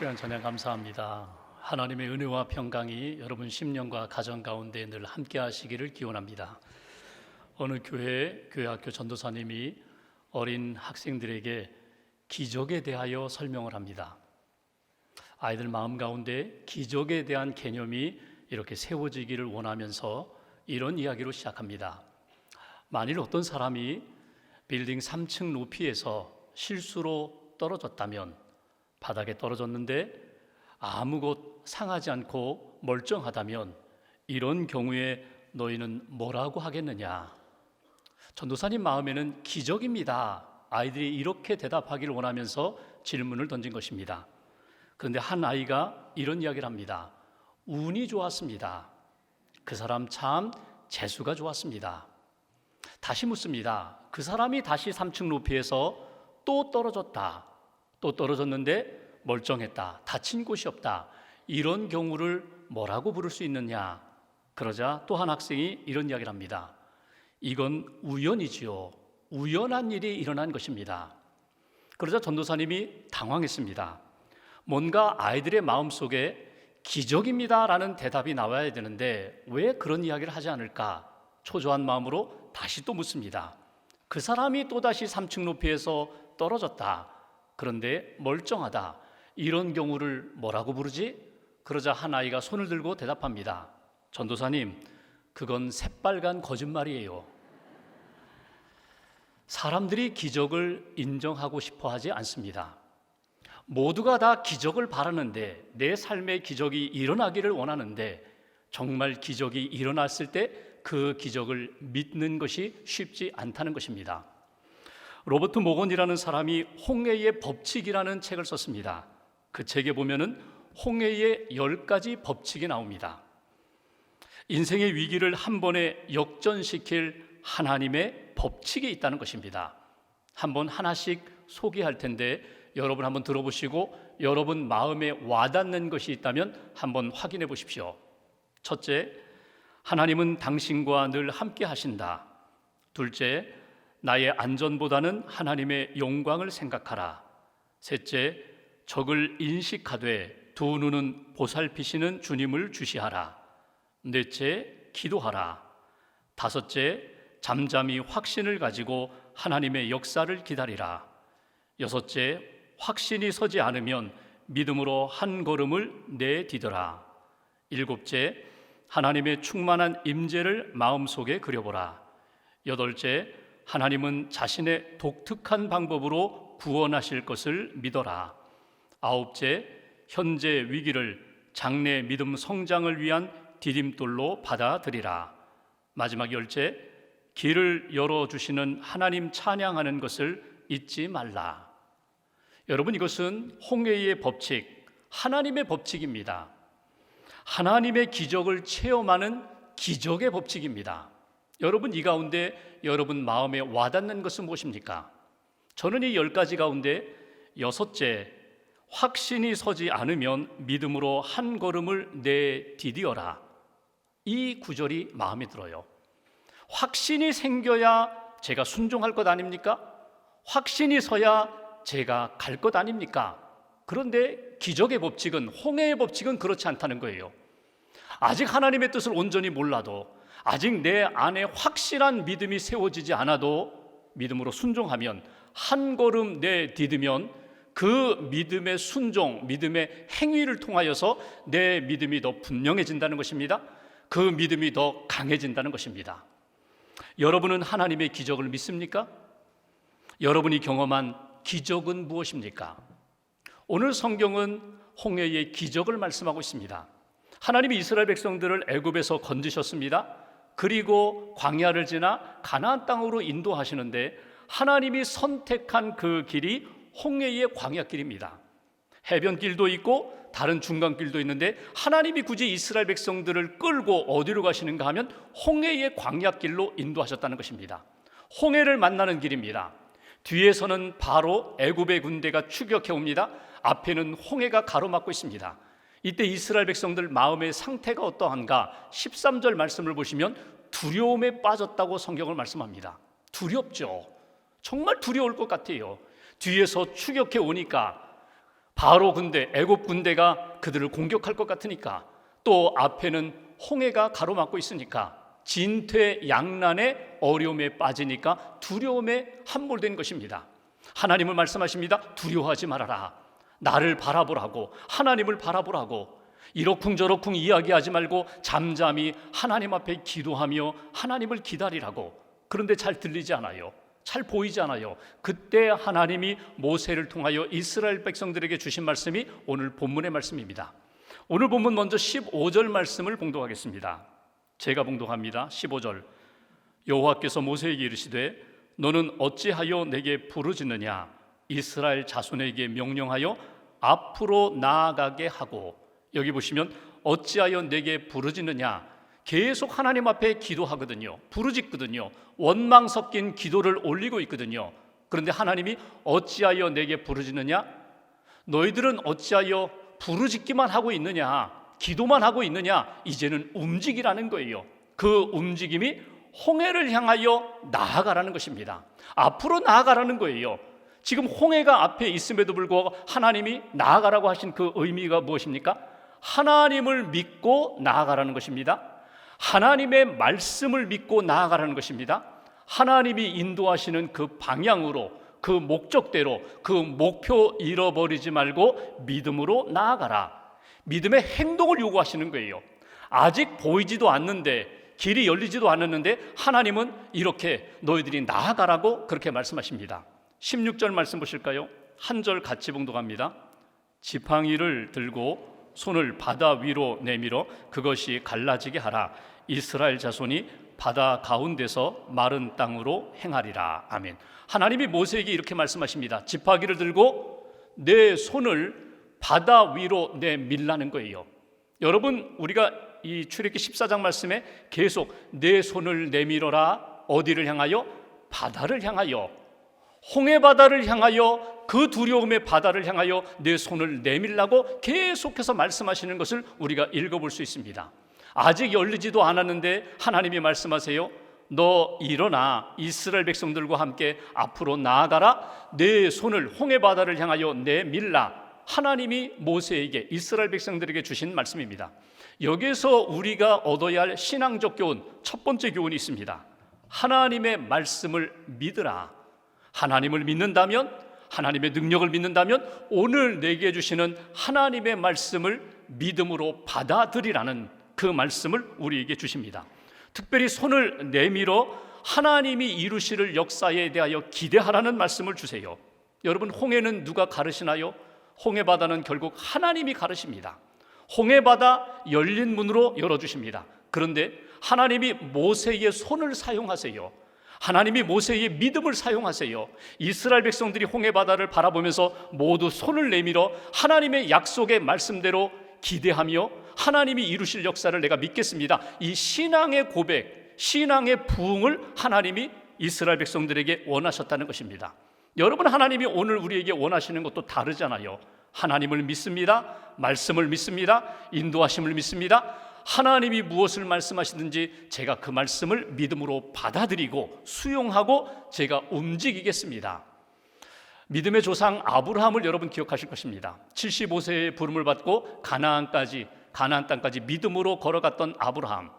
귀한 찬양 감사합니다. 하나님의 은혜와 평강이 여러분 심령과 가정 가운데 늘 함께 하시기를 기원합니다. 어느 교회학교 전도사님이 어린 학생들에게 기적에 대하여 설명을 합니다. 아이들 마음 가운데 기적에 대한 개념이 이렇게 세워지기를 원하면서 이런 이야기로 시작합니다. 만일 어떤 사람이 빌딩 3층 높이에서 실수로 떨어졌다면, 바닥에 떨어졌는데 아무것 상하지 않고 멀쩡하다면 이런 경우에 너희는 뭐라고 하겠느냐? 전도사님 마음에는 기적입니다. 아이들이 이렇게 대답하기를 원하면서 질문을 던진 것입니다. 그런데 한 아이가 이런 이야기를 합니다. 운이 좋았습니다. 그 사람 참 재수가 좋았습니다. 다시 묻습니다. 그 사람이 다시 3층 높이에서 또 떨어졌다. 또 떨어졌는데 멀쩡했다. 다친 곳이 없다. 이런 경우를 뭐라고 부를 수 있느냐? 그러자 또 한 학생이 이런 이야기를 합니다. 이건 우연이지요. 우연한 일이 일어난 것입니다. 그러자 전도사님이 당황했습니다. 뭔가 아이들의 마음속에 기적입니다라는 대답이 나와야 되는데 왜 그런 이야기를 하지 않을까? 초조한 마음으로 다시 또 묻습니다. 그 사람이 또다시 3층 높이에서 떨어졌다. 그런데 멀쩡하다. 이런 경우를 뭐라고 부르지? 그러자 한 아이가 손을 들고 대답합니다. 전도사님, 그건 새빨간 거짓말이에요. 사람들이 기적을 인정하고 싶어 하지 않습니다. 모두가 다 기적을 바라는데, 내 삶에 기적이 일어나기를 원하는데, 정말 기적이 일어났을 때 그 기적을 믿는 것이 쉽지 않다는 것입니다. 로버트 모건이라는 사람이 홍해의 법칙이라는 책을 썼습니다. 그 책에 보면은 홍해의 10가지 법칙이 나옵니다. 인생의 위기를 한 번에 역전시킬 하나님의 법칙이 있다는 것입니다. 한번 하나씩 소개할 텐데 여러분 한번 들어보시고 여러분 마음에 와닿는 것이 있다면 한번 확인해 보십시오. 첫째, 하나님은 당신과 늘 함께 하신다. 둘째, 나의 안전보다는 하나님의 영광을 생각하라. 셋째, 적을 인식하되 두 눈은 보살피시는 주님을 주시하라. 넷째, 기도하라. 다섯째, 잠잠히 확신을 가지고 하나님의 역사를 기다리라. 여섯째, 확신이 서지 않으면 믿음으로 한 걸음을 내디뎌라. 일곱째, 하나님의 충만한 임재를 마음속에 그려보라. 여덟째, 하나님은 자신의 독특한 방법으로 구원하실 것을 믿어라. 아홉째, 현재 위기를 장래 믿음 성장을 위한 디딤돌로 받아들이라. 마지막 열째, 길을 열어주시는 하나님 찬양하는 것을 잊지 말라. 여러분, 이것은 홍해의 법칙, 하나님의 법칙입니다. 하나님의 기적을 체험하는 기적의 법칙입니다. 여러분, 이 가운데 여러분 마음에 와닿는 것은 무엇입니까? 저는 이 10가지 가운데 여섯째, 확신이 서지 않으면 믿음으로 한 걸음을 내디디어라. 이 구절이 마음에 들어요. 확신이 생겨야 제가 순종할 것 아닙니까? 확신이 서야 제가 갈 것 아닙니까? 그런데 기적의 법칙은, 홍해의 법칙은 그렇지 않다는 거예요. 아직 하나님의 뜻을 온전히 몰라도, 아직 내 안에 확실한 믿음이 세워지지 않아도 믿음으로 순종하면, 한 걸음 내디디면 그 믿음의 순종, 믿음의 행위를 통하여서 내 믿음이 더 분명해진다는 것입니다. 그 믿음이 더 강해진다는 것입니다. 여러분은 하나님의 기적을 믿습니까? 여러분이 경험한 기적은 무엇입니까? 오늘 성경은 홍해의 기적을 말씀하고 있습니다. 하나님이 이스라엘 백성들을 애굽에서 건지셨습니다. 그리고 광야를 지나 가나안 땅으로 인도하시는데 하나님이 선택한 그 길이 홍해의 광야길입니다. 해변길도 있고 다른 중간길도 있는데 하나님이 굳이 이스라엘 백성들을 끌고 어디로 가시는가 하면 홍해의 광야길로 인도하셨다는 것입니다. 홍해를 만나는 길입니다. 뒤에서는 바로 애굽의 군대가 추격해 옵니다. 앞에는 홍해가 가로막고 있습니다. 이때 이스라엘 백성들 마음의 상태가 어떠한가? 13절 말씀을 보시면 두려움에 빠졌다고 성경을 말씀합니다. 두렵죠. 정말 두려울 것 같아요. 뒤에서 추격해 오니까 바로 군대, 애굽 군대가 그들을 공격할 것 같으니까, 또 앞에는 홍해가 가로막고 있으니까 진퇴양난의 어려움에 빠지니까 두려움에 함몰된 것입니다. 하나님은 말씀하십니다. 두려워하지 말아라. 나를 바라보라고, 하나님을 바라보라고. 이러쿵저러쿵 이야기하지 말고 잠잠히 하나님 앞에 기도하며 하나님을 기다리라고. 그런데 잘 들리지 않아요. 잘 보이지 않아요. 그때 하나님이 모세를 통하여 이스라엘 백성들에게 주신 말씀이 오늘 본문의 말씀입니다. 오늘 본문 먼저 15절 말씀을 봉독하겠습니다. 제가 봉독합니다. 15절. 여호와께서 모세에게 이르시되 너는 어찌하여 내게 부르짖느냐? 이스라엘 자손에게 명령하여 앞으로 나아가게 하고. 여기 보시면 어찌하여 내게 부르짖느냐? 계속 하나님 앞에 기도하거든요. 부르짖거든요. 원망 섞인 기도를 올리고 있거든요. 그런데 하나님이 어찌하여 내게 부르짖느냐? 너희들은 어찌하여 부르짖기만 하고 있느냐? 기도만 하고 있느냐? 이제는 움직이라는 거예요. 그 움직임이 홍해를 향하여 나아가라는 것입니다. 앞으로 나아가라는 거예요. 지금 홍해가 앞에 있음에도 불구하고 하나님이 나아가라고 하신 그 의미가 무엇입니까? 하나님을 믿고 나아가라는 것입니다. 하나님의 말씀을 믿고 나아가라는 것입니다. 하나님이 인도하시는 그 방향으로, 그 목적대로, 그 목표 잃어버리지 말고 믿음으로 나아가라. 믿음의 행동을 요구하시는 거예요. 아직 보이지도 않는데, 길이 열리지도 않았는데 하나님은 이렇게 너희들이 나아가라고 그렇게 말씀하십니다. 16절 말씀 보실까요? 한 절 같이 봉독합니다. 지팡이를 들고 손을 바다 위로 내밀어 그것이 갈라지게 하라. 이스라엘 자손이 바다 가운데서 마른 땅으로 행하리라. 아멘. 하나님이 모세에게 이렇게 말씀하십니다. 지팡이를 들고 내 손을 바다 위로 내밀라는 거예요. 여러분, 우리가 이 출애굽기 14장 말씀에 계속 내 손을 내밀어라. 어디를 향하여? 바다를 향하여, 홍해 바다를 향하여, 그 두려움의 바다를 향하여 내 손을 내밀라고 계속해서 말씀하시는 것을 우리가 읽어볼 수 있습니다. 아직 열리지도 않았는데 하나님이 말씀하세요. 너 일어나 이스라엘 백성들과 함께 앞으로 나아가라. 내 손을 홍해 바다를 향하여 내밀라. 하나님이 모세에게, 이스라엘 백성들에게 주신 말씀입니다. 여기에서 우리가 얻어야 할 신앙적 교훈, 첫 번째 교훈이 있습니다. 하나님의 말씀을 믿으라. 하나님을 믿는다면, 하나님의 능력을 믿는다면 오늘 내게 주시는 하나님의 말씀을 믿음으로 받아들이라는 그 말씀을 우리에게 주십니다. 특별히 손을 내밀어 하나님이 이루실 역사에 대하여 기대하라는 말씀을 주세요. 여러분, 홍해는 누가 가르시나요? 홍해바다는 결국 하나님이 가르십니다. 홍해바다 열린 문으로 열어주십니다. 그런데 하나님이 모세의 손을 사용하세요. 하나님이 모세의 믿음을 사용하세요. 이스라엘 백성들이 홍해바다를 바라보면서 모두 손을 내밀어 하나님의 약속의 말씀대로 기대하며 하나님이 이루실 역사를 내가 믿겠습니다. 이 신앙의 고백, 신앙의 부흥을 하나님이 이스라엘 백성들에게 원하셨다는 것입니다. 여러분, 하나님이 오늘 우리에게 원하시는 것도 다르잖아요. 하나님을 믿습니다. 말씀을 믿습니다. 인도하심을 믿습니다. 하나님이 무엇을 말씀하시든지 제가 그 말씀을 믿음으로 받아들이고 수용하고 제가 움직이겠습니다. 믿음의 조상 아브라함을 여러분 기억하실 것입니다. 75세의 부름을 받고 가나안 땅까지 믿음으로 걸어갔던 아브라함.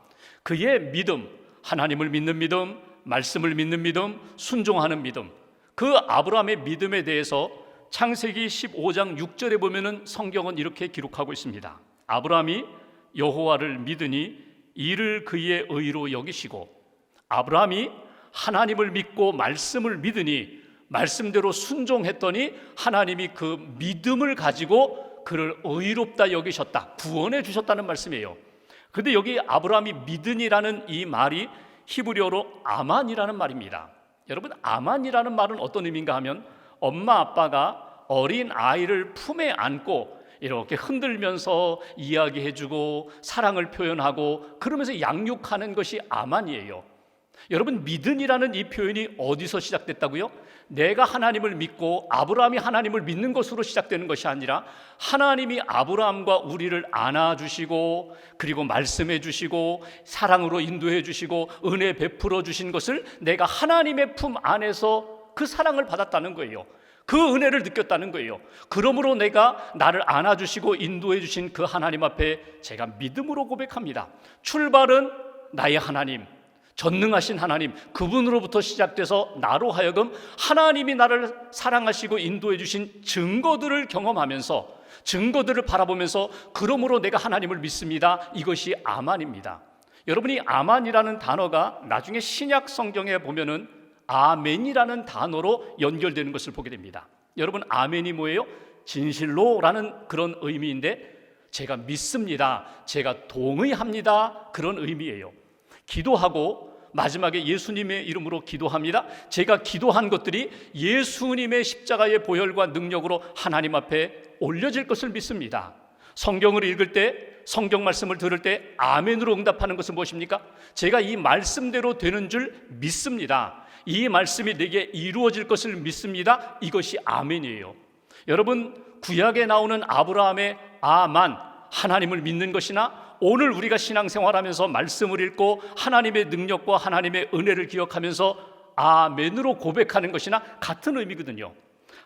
그의 믿음, 하나님을 믿는 믿음, 말씀을 믿는 믿음, 순종하는 믿음, 그 아브라함의 믿음에 대해서 창세기 15장 6절에 보면은 성경은 이렇게 기록하고 있습니다. 아브라함이 여호와를 믿으니 이를 그의 의로 여기시고, 아브라함이 하나님을 믿고 말씀을 믿으니 말씀대로 순종했더니 하나님이 그 믿음을 가지고 그를 의롭다 여기셨다, 구원해 주셨다는 말씀이에요. 그런데 여기 아브라함이 믿으니라는 이 말이 히브리어로 아만이라는 말입니다. 여러분, 아만이라는 말은 어떤 의미인가 하면 엄마 아빠가 어린 아이를 품에 안고 이렇게 흔들면서 이야기해주고 사랑을 표현하고 그러면서 양육하는 것이 아만이에요. 여러분, 믿으니라는 이 표현이 어디서 시작됐다고요? 내가 하나님을 믿고 아브라함이 하나님을 믿는 것으로 시작되는 것이 아니라 하나님이 아브라함과 우리를 안아주시고 그리고 말씀해 주시고 사랑으로 인도해 주시고 은혜 베풀어 주신 것을 내가 하나님의 품 안에서 그 사랑을 받았다는 거예요. 그 은혜를 느꼈다는 거예요. 그러므로 내가 나를 안아주시고 인도해 주신 그 하나님 앞에 제가 믿음으로 고백합니다. 출발은 나의 하나님, 전능하신 하나님, 그분으로부터 시작돼서 나로 하여금 하나님이 나를 사랑하시고 인도해 주신 증거들을 경험하면서, 증거들을 바라보면서 그러므로 내가 하나님을 믿습니다. 이것이 아만입니다. 여러분이 아만이라는 단어가 나중에 신약 성경에 보면은 아멘이라는 단어로 연결되는 것을 보게 됩니다. 여러분, 아멘이 뭐예요? 진실로라는 그런 의미인데, 제가 믿습니다, 제가 동의합니다, 그런 의미예요. 기도하고 마지막에 예수님의 이름으로 기도합니다. 제가 기도한 것들이 예수님의 십자가의 보혈과 능력으로 하나님 앞에 올려질 것을 믿습니다. 성경을 읽을 때, 성경 말씀을 들을 때 아멘으로 응답하는 것은 무엇입니까? 제가 이 말씀대로 되는 줄 믿습니다. 이 말씀이 내게 이루어질 것을 믿습니다. 이것이 아멘이에요. 여러분, 구약에 나오는 아브라함의 아만, 하나님을 믿는 것이나 오늘 우리가 신앙생활하면서 말씀을 읽고 하나님의 능력과 하나님의 은혜를 기억하면서 아멘으로 고백하는 것이나 같은 의미거든요.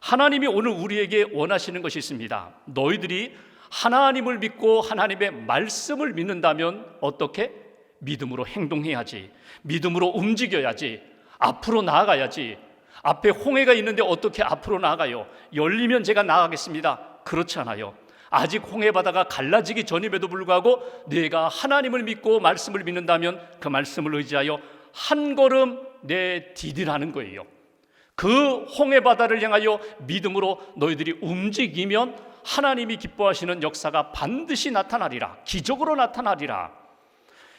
하나님이 오늘 우리에게 원하시는 것이 있습니다. 너희들이 하나님을 믿고 하나님의 말씀을 믿는다면 어떻게? 믿음으로 행동해야지, 믿음으로 움직여야지, 앞으로 나아가야지. 앞에 홍해가 있는데 어떻게 앞으로 나아가요? 열리면 제가 나아가겠습니다. 그렇지 않아요. 아직 홍해바다가 갈라지기 전임에도 불구하고 내가 하나님을 믿고 말씀을 믿는다면 그 말씀을 의지하여 한 걸음 내디디라는 거예요. 그 홍해바다를 향하여 믿음으로 너희들이 움직이면 하나님이 기뻐하시는 역사가 반드시 나타나리라. 기적으로 나타나리라.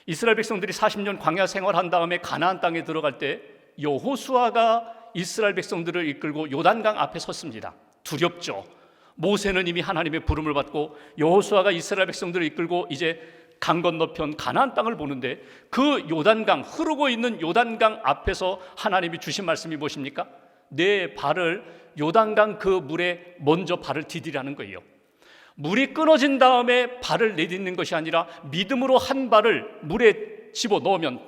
이스라엘 백성들이 40년 광야 생활한 다음에 가나안 땅에 들어갈 때 여호수아가 이스라엘 백성들을 이끌고 요단강 앞에 섰습니다. 두렵죠. 모세는 이미 하나님의 부름을 받고 여호수아가 이스라엘 백성들을 이끌고 이제 강 건너편 가나안 땅을 보는데, 그 요단강, 흐르고 있는 요단강 앞에서 하나님이 주신 말씀이 무엇입니까? 내 발을 요단강 그 물에 먼저 발을 디디라는 거예요. 물이 끊어진 다음에 발을 내딛는 것이 아니라 믿음으로 한 발을 물에 집어넣으면,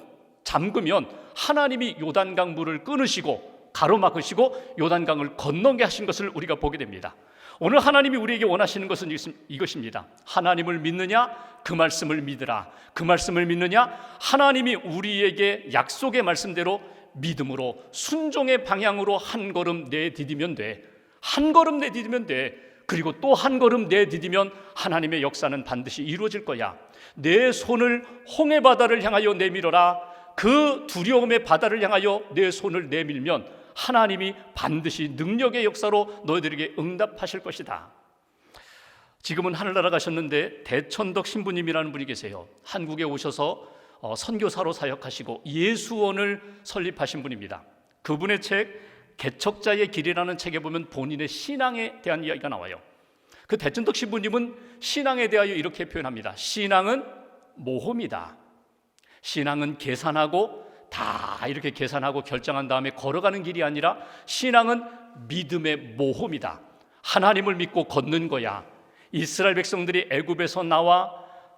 잠그면 하나님이 요단강 물을 끊으시고 가로막으시고 요단강을 건너게 하신 것을 우리가 보게 됩니다. 오늘 하나님이 우리에게 원하시는 것은 이것입니다. 하나님을 믿느냐? 그 말씀을 믿으라. 그 말씀을 믿느냐? 하나님이 우리에게 약속의 말씀대로 믿음으로 순종의 방향으로 한 걸음 내디디면 돼. 한 걸음 내디디면 돼. 그리고 또 한 걸음 내디디면 하나님의 역사는 반드시 이루어질 거야. 내 손을 홍해바다를 향하여 내밀어라. 그 두려움의 바다를 향하여 내 손을 내밀면 하나님이 반드시 능력의 역사로 너희들에게 응답하실 것이다. 지금은 하늘나라 가셨는데 대천덕 신부님이라는 분이 계세요. 한국에 오셔서 선교사로 사역하시고 예수원을 설립하신 분입니다. 그분의 책 개척자의 길이라는 책에 보면 본인의 신앙에 대한 이야기가 나와요. 그 대천덕 신부님은 신앙에 대하여 이렇게 표현합니다. 신앙은 모험이다. 신앙은 계산하고 다 이렇게 계산하고 결정한 다음에 걸어가는 길이 아니라 신앙은 믿음의 모험이다. 하나님을 믿고 걷는 거야. 이스라엘 백성들이 애굽에서 나와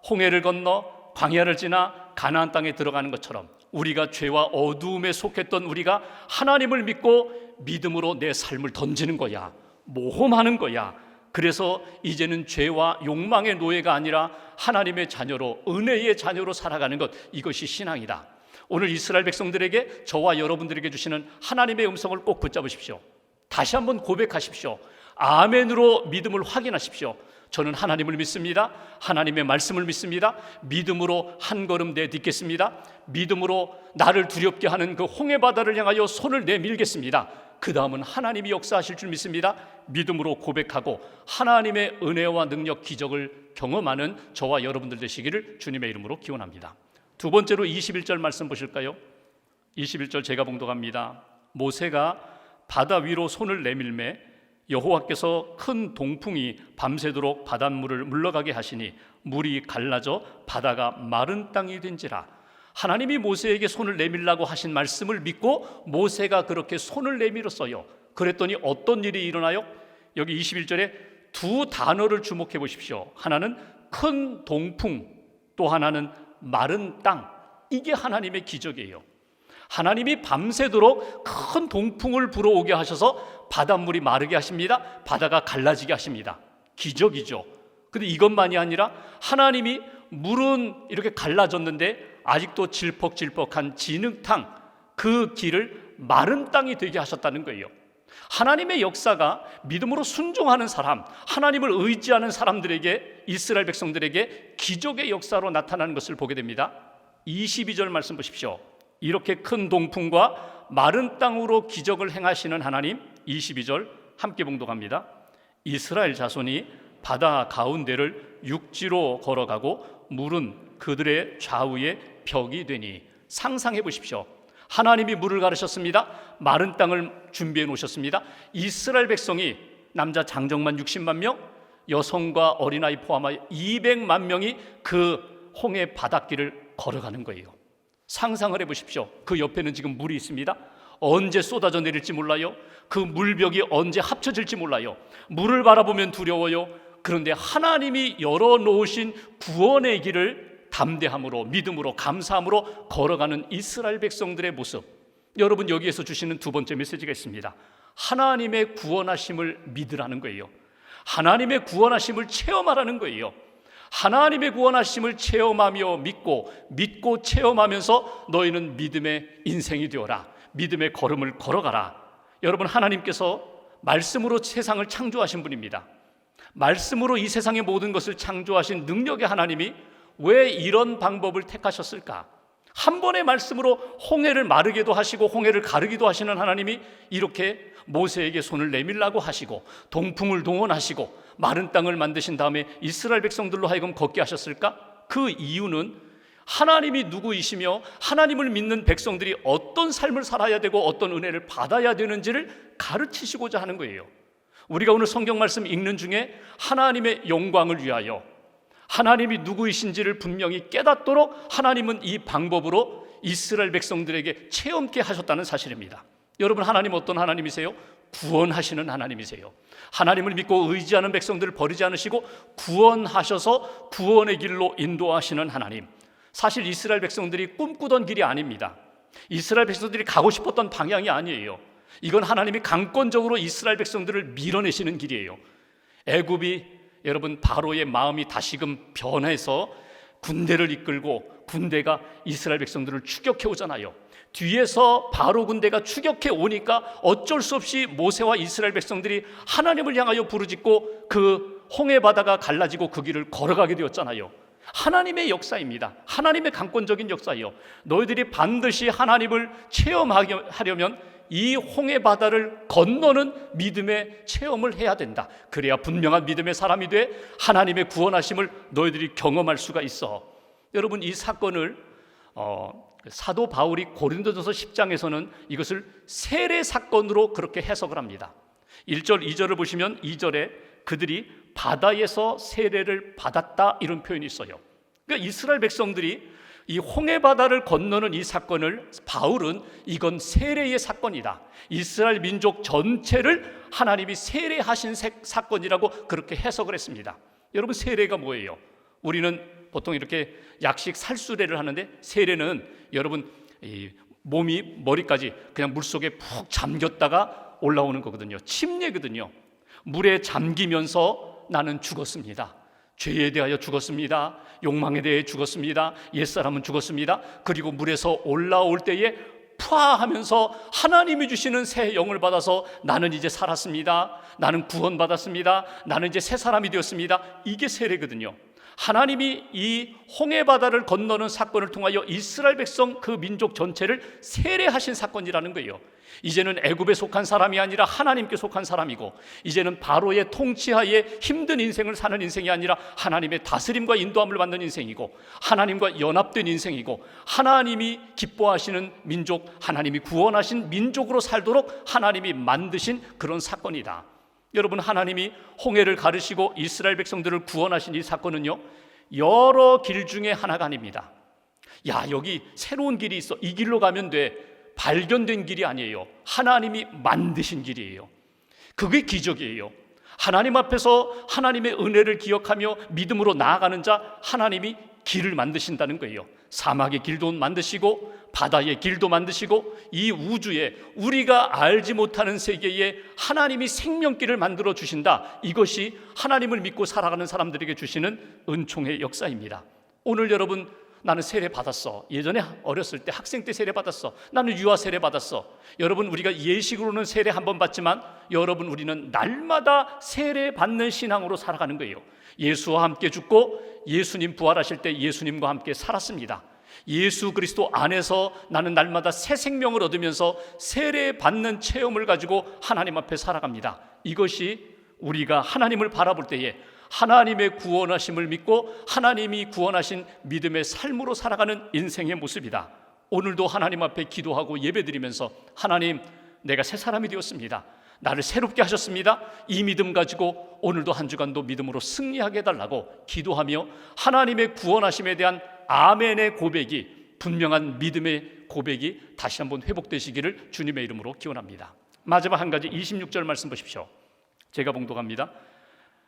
홍해를 건너 광야를 지나 가나안 땅에 들어가는 것처럼 우리가 죄와 어두움에 속했던 우리가 하나님을 믿고 믿음으로 내 삶을 던지는 거야. 모험하는 거야. 그래서 이제는 죄와 욕망의 노예가 아니라 하나님의 자녀로, 은혜의 자녀로 살아가는 것, 이것이 신앙이다. 오늘 이스라엘 백성들에게, 저와 여러분들에게 주시는 하나님의 음성을 꼭 붙잡으십시오. 다시 한번 고백하십시오. 아멘으로 믿음을 확인하십시오. 저는 하나님을 믿습니다. 하나님의 말씀을 믿습니다. 믿음으로 한 걸음 내딛겠습니다. 믿음으로 나를 두렵게 하는 그 홍해바다를 향하여 손을 내밀겠습니다. 그 다음은 하나님이 역사하실 줄 믿습니다. 믿음으로 고백하고 하나님의 은혜와 능력, 기적을 경험하는 저와 여러분들 되시기를 주님의 이름으로 기원합니다. 두 번째로 21절 말씀 보실까요? 21절 제가 봉독합니다. 모세가 바다 위로 손을 내밀매 여호와께서 큰 동풍이 밤새도록 바닷물을 물러가게 하시니 물이 갈라져 바다가 마른 땅이 된지라. 하나님이 모세에게 손을 내밀라고 하신 말씀을 믿고 모세가 그렇게 손을 내밀었어요. 그랬더니 어떤 일이 일어나요? 여기 21절에 두 단어를 주목해 보십시오. 하나는 큰 동풍, 또 하나는 마른 땅. 이게 하나님의 기적이에요. 하나님이 밤새도록 큰 동풍을 불어오게 하셔서 바닷물이 마르게 하십니다. 바다가 갈라지게 하십니다. 기적이죠. 근데 이것만이 아니라 하나님이 물은 이렇게 갈라졌는데 아직도 질퍽질퍽한 진흙탕, 그 길을 마른 땅이 되게 하셨다는 거예요. 하나님의 역사가 믿음으로 순종하는 사람, 하나님을 의지하는 사람들에게, 이스라엘 백성들에게 기적의 역사로 나타나는 것을 보게 됩니다. 22절 말씀 보십시오. 이렇게 큰 동풍과 마른 땅으로 기적을 행하시는 하나님. 22절 함께 봉독합니다. 이스라엘 자손이 바다 가운데를 육지로 걸어가고 물은 그들의 좌우에 벽이 되니. 상상해 보십시오. 하나님이 물을 가르셨습니다. 마른 땅을 준비해 놓으셨습니다. 이스라엘 백성이 남자 장정만 60만 명, 여성과 어린아이 포함하여 200만 명이 그 홍해 바닷길을 걸어가는 거예요. 상상을 해보십시오. 그 옆에는 지금 물이 있습니다. 언제 쏟아져 내릴지 몰라요. 그 물벽이 언제 합쳐질지 몰라요. 물을 바라보면 두려워요. 그런데 하나님이 열어놓으신 구원의 길을 담대함으로, 믿음으로, 감사함으로 걸어가는 이스라엘 백성들의 모습. 여러분, 여기에서 주시는 두 번째 메시지가 있습니다. 하나님의 구원하심을 믿으라는 거예요. 하나님의 구원하심을 체험하라는 거예요. 하나님의 구원하심을 체험하며 믿고 체험하면서 너희는 믿음의 인생이 되어라. 믿음의 걸음을 걸어가라. 여러분, 하나님께서 말씀으로 세상을 창조하신 분입니다. 말씀으로 이 세상의 모든 것을 창조하신 능력의 하나님이 왜 이런 방법을 택하셨을까? 한 번의 말씀으로 홍해를 마르게도 하시고 홍해를 가르기도 하시는 하나님이 이렇게 모세에게 손을 내밀라고 하시고 동풍을 동원하시고 마른 땅을 만드신 다음에 이스라엘 백성들로 하여금 걷게 하셨을까? 그 이유는 하나님이 누구이시며 하나님을 믿는 백성들이 어떤 삶을 살아야 되고 어떤 은혜를 받아야 되는지를 가르치시고자 하는 거예요. 우리가 오늘 성경 말씀 읽는 중에 하나님의 영광을 위하여, 하나님이 누구이신지를 분명히 깨닫도록 하나님은 이 방법으로 이스라엘 백성들에게 체험케 하셨다는 사실입니다. 여러분, 하나님 어떤 하나님이세요? 구원하시는 하나님이세요. 하나님을 믿고 의지하는 백성들을 버리지 않으시고 구원하셔서 구원의 길로 인도하시는 하나님. 사실 이스라엘 백성들이 꿈꾸던 길이 아닙니다. 이스라엘 백성들이 가고 싶었던 방향이 아니에요. 이건 하나님이 강권적으로 이스라엘 백성들을 밀어내시는 길이에요. 애굽이, 여러분, 바로의 마음이 다시금 변해서 군대를 이끌고 군대가 이스라엘 백성들을 추격해 오잖아요. 뒤에서 바로 군대가 추격해 오니까 어쩔 수 없이 모세와 이스라엘 백성들이 하나님을 향하여 부르짖고 그 홍해 바다가 갈라지고 그 길을 걸어가게 되었잖아요. 하나님의 역사입니다. 하나님의 강권적인 역사예요. 너희들이 반드시 하나님을 체험하려면 이 홍해 바다를 건너는 믿음의 체험을 해야 된다. 그래야 분명한 믿음의 사람이 돼 하나님의 구원하심을 너희들이 경험할 수가 있어. 여러분, 이 사건을 사도 바울이 고린도전서 10장에서는 이것을 세례 사건으로 그렇게 해석을 합니다. 1절 2절을 보시면 2절에 그들이 바다에서 세례를 받았다, 이런 표현이 있어요. 그러니까 이스라엘 백성들이 이 홍해 바다를 건너는 이 사건을 바울은 이건 세례의 사건이다, 이스라엘 민족 전체를 하나님이 세례하신 사건이라고 그렇게 해석을 했습니다. 여러분, 세례가 뭐예요? 우리는 보통 이렇게 약식 살수례를 하는데, 세례는 여러분 이 몸이 머리까지 그냥 물속에 푹 잠겼다가 올라오는 거거든요. 침례거든요. 물에 잠기면서 나는 죽었습니다. 죄에 대하여 죽었습니다. 욕망에 대해 죽었습니다. 옛사람은 죽었습니다. 그리고 물에서 올라올 때에 푸아 하면서 하나님이 주시는 새 영을 받아서 나는 이제 살았습니다. 나는 구원받았습니다. 나는 이제 새 사람이 되었습니다. 이게 세례거든요. 하나님이 이 홍해 바다를 건너는 사건을 통하여 이스라엘 백성 그 민족 전체를 세례하신 사건이라는 거예요. 이제는 애굽에 속한 사람이 아니라 하나님께 속한 사람이고, 이제는 바로의 통치하에 힘든 인생을 사는 인생이 아니라 하나님의 다스림과 인도함을 받는 인생이고, 하나님과 연합된 인생이고, 하나님이 기뻐하시는 민족, 하나님이 구원하신 민족으로 살도록 하나님이 만드신 그런 사건이다. 여러분, 하나님이 홍해를 가르시고 이스라엘 백성들을 구원하신 이 사건은요, 여러 길 중에 하나가 아닙니다. 야, 여기 새로운 길이 있어, 이 길로 가면 돼, 발견된 길이 아니에요. 하나님이 만드신 길이에요. 그게 기적이에요. 하나님 앞에서 하나님의 은혜를 기억하며 믿음으로 나아가는 자, 하나님이 길을 만드신다는 거예요. 사막의 길도 만드시고 바다의 길도 만드시고 이 우주에 우리가 알지 못하는 세계에 하나님이 생명길을 만들어 주신다. 이것이 하나님을 믿고 살아가는 사람들에게 주시는 은총의 역사입니다. 오늘 여러분, 나는 세례 받았어. 예전에 어렸을 때 학생 때 세례 받았어. 나는 유아 세례 받았어. 여러분, 우리가 예식으로는 세례 한 번 받지만 여러분, 우리는 날마다 세례 받는 신앙으로 살아가는 거예요. 예수와 함께 죽고 예수님 부활하실 때 예수님과 함께 살았습니다. 예수 그리스도 안에서 나는 날마다 새 생명을 얻으면서 세례 받는 체험을 가지고 하나님 앞에 살아갑니다. 이것이 우리가 하나님을 바라볼 때에 하나님의 구원하심을 믿고 하나님이 구원하신 믿음의 삶으로 살아가는 인생의 모습이다. 오늘도 하나님 앞에 기도하고 예배드리면서 하나님, 내가 새 사람이 되었습니다. 나를 새롭게 하셨습니다. 이 믿음 가지고 오늘도 한 주간도 믿음으로 승리하게 해달라고 기도하며 하나님의 구원하심에 대한 아멘의 고백이, 분명한 믿음의 고백이 다시 한번 회복되시기를 주님의 이름으로 기원합니다. 마지막 한 가지 26절 말씀 보십시오. 제가 봉독합니다.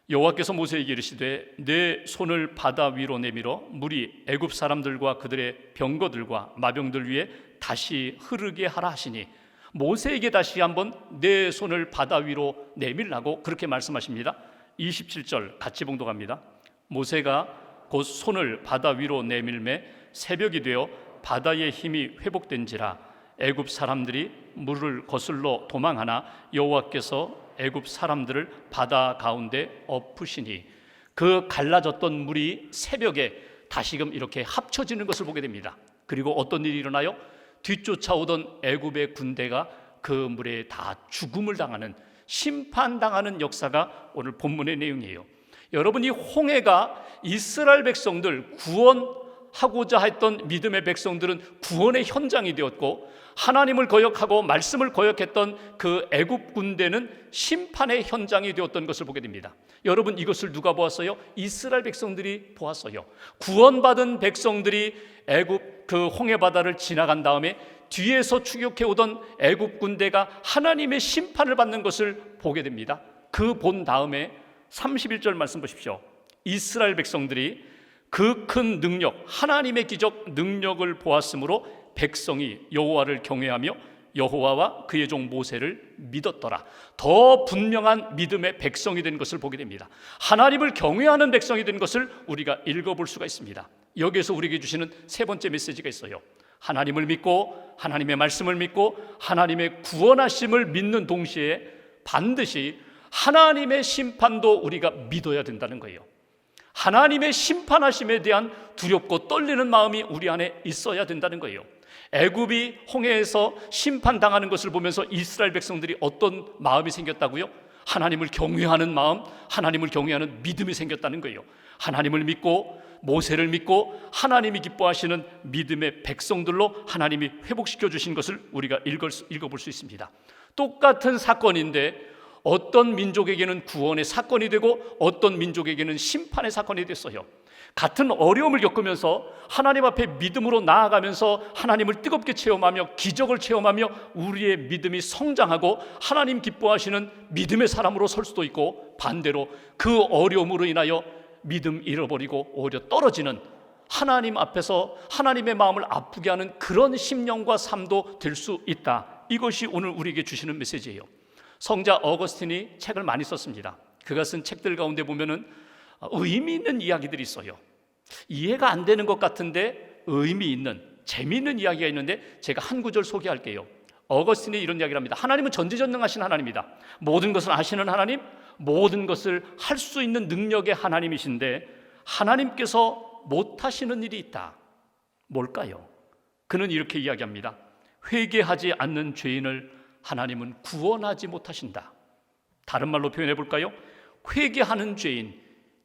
여호와께서 모세에게 이르시되 내 손을 바다 위로 내밀어 물이 애굽 사람들과 그들의 병거들과 마병들 위에 다시 흐르게 하라 하시니, 모세에게 다시 한번 내 손을 바다 위로 내밀라고 그렇게 말씀하십니다. 27절 같이 봉독합니다. 모세가 곧 손을 바다 위로 내밀매 새벽이 되어 바다의 힘이 회복된지라 애굽 사람들이 물을 거슬러 도망하나 여호와께서 애굽 사람들을 바다 가운데 엎으시니, 그 갈라졌던 물이 새벽에 다시금 이렇게 합쳐지는 것을 보게 됩니다. 그리고 어떤 일이 일어나요? 뒤쫓아오던 애굽의 군대가 그 물에 다 죽음을 당하는, 심판당하는 역사가 오늘 본문의 내용이에요. 여러분, 이 홍해가 이스라엘 백성들, 구원하고자 했던 믿음의 백성들은 구원의 현장이 되었고, 하나님을 거역하고 말씀을 거역했던 그 애굽 군대는 심판의 현장이 되었던 것을 보게 됩니다. 여러분, 이것을 누가 보았어요? 이스라엘 백성들이 보았어요. 구원받은 백성들이 애굽 그 홍해 바다를 지나간 다음에 뒤에서 추격해 오던 애굽 군대가 하나님의 심판을 받는 것을 보게 됩니다. 그 본 다음에 31절 말씀 보십시오. 이스라엘 백성들이 그 큰 능력, 하나님의 기적 능력을 보았으므로 백성이 여호와를 경외하며 여호와와 그의 종 모세를 믿었더라. 더 분명한 믿음의 백성이 된 것을 보게 됩니다. 하나님을 경외하는 백성이 된 것을 우리가 읽어볼 수가 있습니다. 여기에서 우리에게 주시는 세 번째 메시지가 있어요. 하나님을 믿고 하나님의 말씀을 믿고 하나님의 구원하심을 믿는 동시에 반드시 하나님의 심판도 우리가 믿어야 된다는 거예요. 하나님의 심판하심에 대한 두렵고 떨리는 마음이 우리 안에 있어야 된다는 거예요. 애굽이 홍해에서 심판당하는 것을 보면서 이스라엘 백성들이 어떤 마음이 생겼다고요? 하나님을 경외하는 마음, 하나님을 경외하는 믿음이 생겼다는 거예요. 하나님을 믿고 모세를 믿고 하나님이 기뻐하시는 믿음의 백성들로 하나님이 회복시켜 주신 것을 우리가 읽어볼 수 있습니다. 똑같은 사건인데 어떤 민족에게는 구원의 사건이 되고 어떤 민족에게는 심판의 사건이 됐어요. 같은 어려움을 겪으면서 하나님 앞에 믿음으로 나아가면서 하나님을 뜨겁게 체험하며 기적을 체험하며 우리의 믿음이 성장하고 하나님 기뻐하시는 믿음의 사람으로 설 수도 있고, 반대로 그 어려움으로 인하여 믿음 잃어버리고 오히려 떨어지는, 하나님 앞에서 하나님의 마음을 아프게 하는 그런 심령과 삶도 될 수 있다. 이것이 오늘 우리에게 주시는 메시지예요. 성자 어거스틴이 책을 많이 썼습니다. 그가 쓴 책들 가운데 보면은 의미 있는 이야기들이 있어요. 이해가 안 되는 것 같은데 의미 있는, 재미있는 이야기가 있는데 제가 한 구절 소개할게요. 어거스틴이 이런 이야기를 합니다. 하나님은 전지전능하신 하나님이다. 모든 것을 아시는 하나님, 모든 것을 할 수 있는 능력의 하나님이신데 하나님께서 못하시는 일이 있다. 뭘까요? 그는 이렇게 이야기합니다. 회개하지 않는 죄인을 하나님은 구원하지 못하신다. 다른 말로 표현해 볼까요? 회개하는 죄인,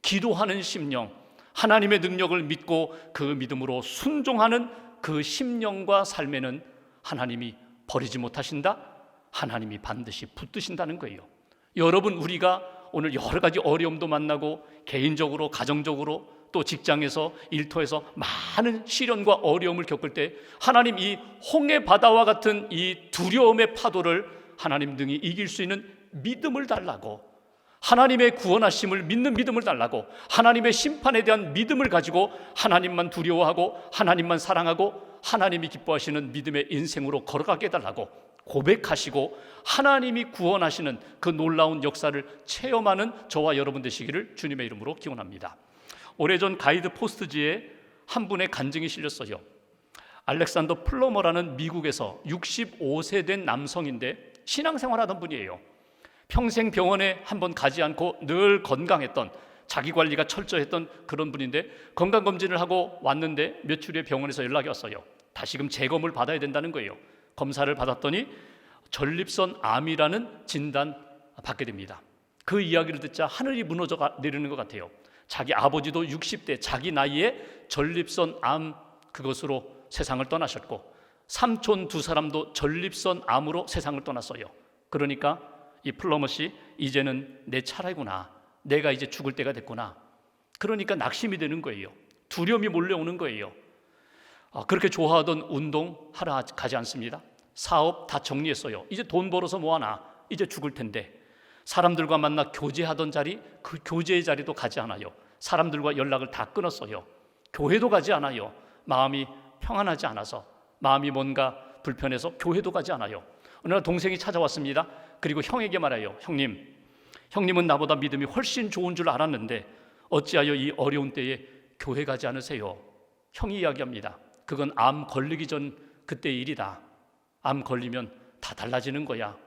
기도하는 심령, 하나님의 능력을 믿고 그 믿음으로 순종하는 그 심령과 삶에는 하나님이 버리지 못하신다. 하나님이 반드시 붙드신다는 거예요. 여러분, 우리가 오늘 여러 가지 어려움도 만나고 개인적으로, 가정적으로, 또 직장에서, 일터에서 많은 시련과 어려움을 겪을 때 하나님 이 홍해 바다와 같은 이 두려움의 파도를 하나님 등이 이길 수 있는 믿음을 달라고, 하나님의 구원하심을 믿는 믿음을 달라고, 하나님의 심판에 대한 믿음을 가지고 하나님만 두려워하고 하나님만 사랑하고 하나님이 기뻐하시는 믿음의 인생으로 걸어가게 해달라고 고백하시고 하나님이 구원하시는 그 놀라운 역사를 체험하는 저와 여러분 되시기를 주님의 이름으로 기원합니다. 오래전 가이드 포스트지에 한 분의 간증이 실렸어요. 알렉산더 플러머라는 미국에서 65세 된 남성인데 신앙생활하던 분이에요. 평생 병원에 한번 가지 않고 늘 건강했던, 자기관리가 철저했던 그런 분인데 건강검진을 하고 왔는데 며칠 후에 병원에서 연락이 왔어요. 다시금 재검을 받아야 된다는 거예요. 검사를 받았더니 전립선 암이라는 진단 받게 됩니다. 그 이야기를 듣자 하늘이 무너져 내리는 것 같아요. 자기 아버지도 60대 자기 나이에 전립선 암 그것으로 세상을 떠나셨고 삼촌 두 사람도 전립선 암으로 세상을 떠났어요. 그러니까 이 플러머 씨, 이제는 내 차례구나, 내가 이제 죽을 때가 됐구나. 그러니까 낙심이 되는 거예요. 두려움이 몰려오는 거예요. 그렇게 좋아하던 운동 하러 가지 않습니다. 사업 다 정리했어요. 이제 돈 벌어서 뭐하나, 이제 죽을 텐데. 사람들과 만나 교제하던 자리, 그 교제의 자리도 가지 않아요. 사람들과 연락을 다 끊었어요. 교회도 가지 않아요. 마음이 평안하지 않아서, 마음이 뭔가 불편해서 교회도 가지 않아요. 어느 날 동생이 찾아왔습니다. 그리고 형에게 말해요. 형님은 나보다 믿음이 훨씬 좋은 줄 알았는데 어찌하여 이 어려운 때에 교회 가지 않으세요? 형이 이야기합니다. 그건 암 걸리기 전 그때의 일이다. 암 걸리면 다 달라지는 거야.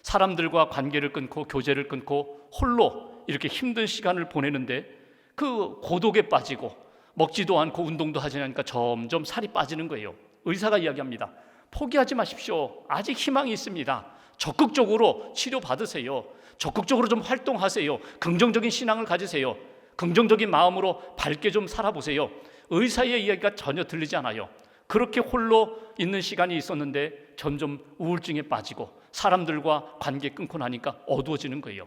사람들과 관계를 끊고 교제를 끊고 홀로 이렇게 힘든 시간을 보내는데 그 고독에 빠지고 먹지도 않고 운동도 하지 않으니까 점점 살이 빠지는 거예요. 의사가 이야기합니다. 포기하지 마십시오. 아직 희망이 있습니다. 적극적으로 치료받으세요. 적극적으로 좀 활동하세요. 긍정적인 신앙을 가지세요. 긍정적인 마음으로 밝게 좀 살아보세요. 의사의 이야기가 전혀 들리지 않아요. 그렇게 홀로 있는 시간이 있었는데 점점 우울증에 빠지고 사람들과 관계 끊고 나니까 어두워지는 거예요.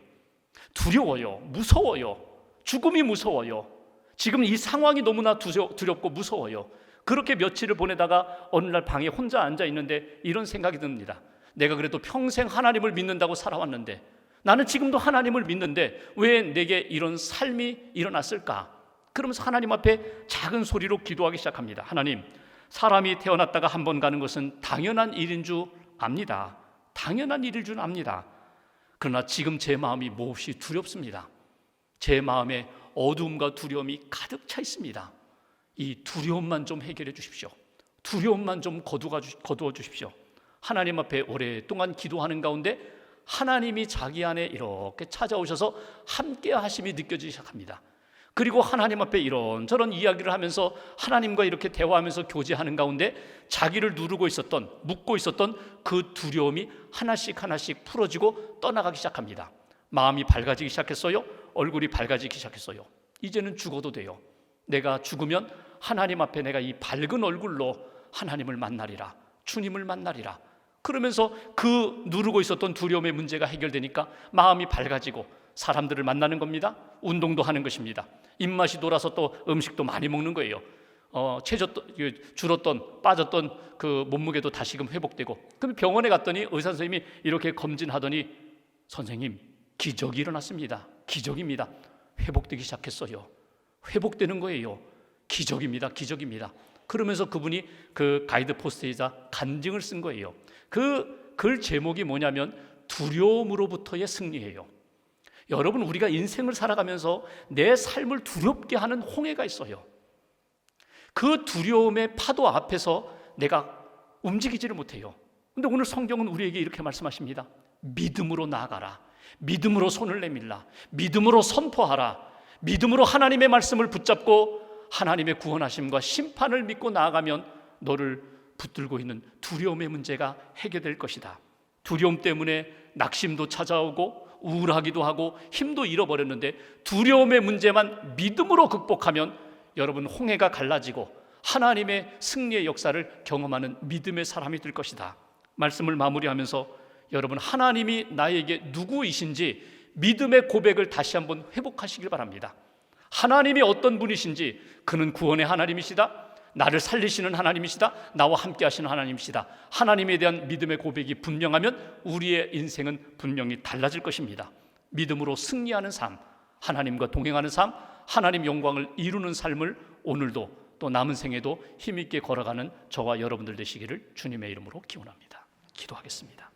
두려워요. 무서워요. 죽음이 무서워요. 지금 이 상황이 너무나 두렵고 무서워요. 그렇게 며칠을 보내다가 어느 날 방에 혼자 앉아 있는데 이런 생각이 듭니다. 내가 그래도 평생 하나님을 믿는다고 살아왔는데, 나는 지금도 하나님을 믿는데 왜 내게 이런 삶이 일어났을까? 그러면서 하나님 앞에 작은 소리로 기도하기 시작합니다. 하나님, 사람이 태어났다가 한 번 가는 것은 당연한 일인 줄 압니다. 당연한 일일 줄 압니다. 그러나 지금 제 마음이 몹시 두렵습니다. 제 마음에 어두움과 두려움이 가득 차 있습니다. 이 두려움만 좀 해결해 주십시오. 두려움만 좀 거두어 주십시오. 하나님 앞에 오랫동안 기도하는 가운데 하나님이 자기 안에 이렇게 찾아오셔서 함께 하심이 느껴지기 시작합니다. 그리고 하나님 앞에 이런저런 이야기를 하면서 하나님과 이렇게 대화하면서 교제하는 가운데 자기를 누르고 있었던, 묻고 있었던 그 두려움이 하나씩 풀어지고 떠나가기 시작합니다. 마음이 밝아지기 시작했어요. 얼굴이 밝아지기 시작했어요. 이제는 죽어도 돼요. 내가 죽으면 하나님 앞에 내가 이 밝은 얼굴로 하나님을 만나리라, 주님을 만나리라. 그러면서 그 누르고 있었던 두려움의 문제가 해결되니까 마음이 밝아지고 사람들을 만나는 겁니다. 운동도 하는 것입니다. 입맛이 돌아서 또 음식도 많이 먹는 거예요. 줄었던 빠졌던 그 몸무게도 다시금 회복되고, 그럼 병원에 갔더니 의사 선생님이 이렇게 검진하더니 선생님, 기적이 일어났습니다. 기적입니다. 회복되기 시작했어요. 회복되는 거예요. 기적입니다. 그러면서 그분이 그 가이드 포스트에다 간증을 쓴 거예요. 그 글 제목이 뭐냐면 두려움으로부터의 승리예요. 여러분, 우리가 인생을 살아가면서 내 삶을 두렵게 하는 홍해가 있어요. 그 두려움의 파도 앞에서 내가 움직이지를 못해요. 근데 오늘 성경은 우리에게 이렇게 말씀하십니다. 믿음으로 나아가라. 믿음으로 손을 내밀라. 믿음으로 선포하라. 믿음으로 하나님의 말씀을 붙잡고 하나님의 구원하심과 심판을 믿고 나아가면 너를 붙들고 있는 두려움의 문제가 해결될 것이다. 두려움 때문에 낙심도 찾아오고 우울하기도 하고 힘도 잃어버렸는데 두려움의 문제만 믿음으로 극복하면 여러분 홍해가 갈라지고 하나님의 승리의 역사를 경험하는 믿음의 사람이 될 것이다. 말씀을 마무리하면서 여러분, 하나님이 나에게 누구이신지 믿음의 고백을 다시 한번 회복하시길 바랍니다. 하나님이 어떤 분이신지, 그는 구원의 하나님이시다, 나를 살리시는 하나님이시다, 나와 함께 하시는 하나님이시다. 하나님에 대한 믿음의 고백이 분명하면 우리의 인생은 분명히 달라질 것입니다. 믿음으로 승리하는 삶, 하나님과 동행하는 삶, 하나님 영광을 이루는 삶을 오늘도 또 남은 생에도 힘있게 걸어가는 저와 여러분들 되시기를 주님의 이름으로 기원합니다. 기도하겠습니다.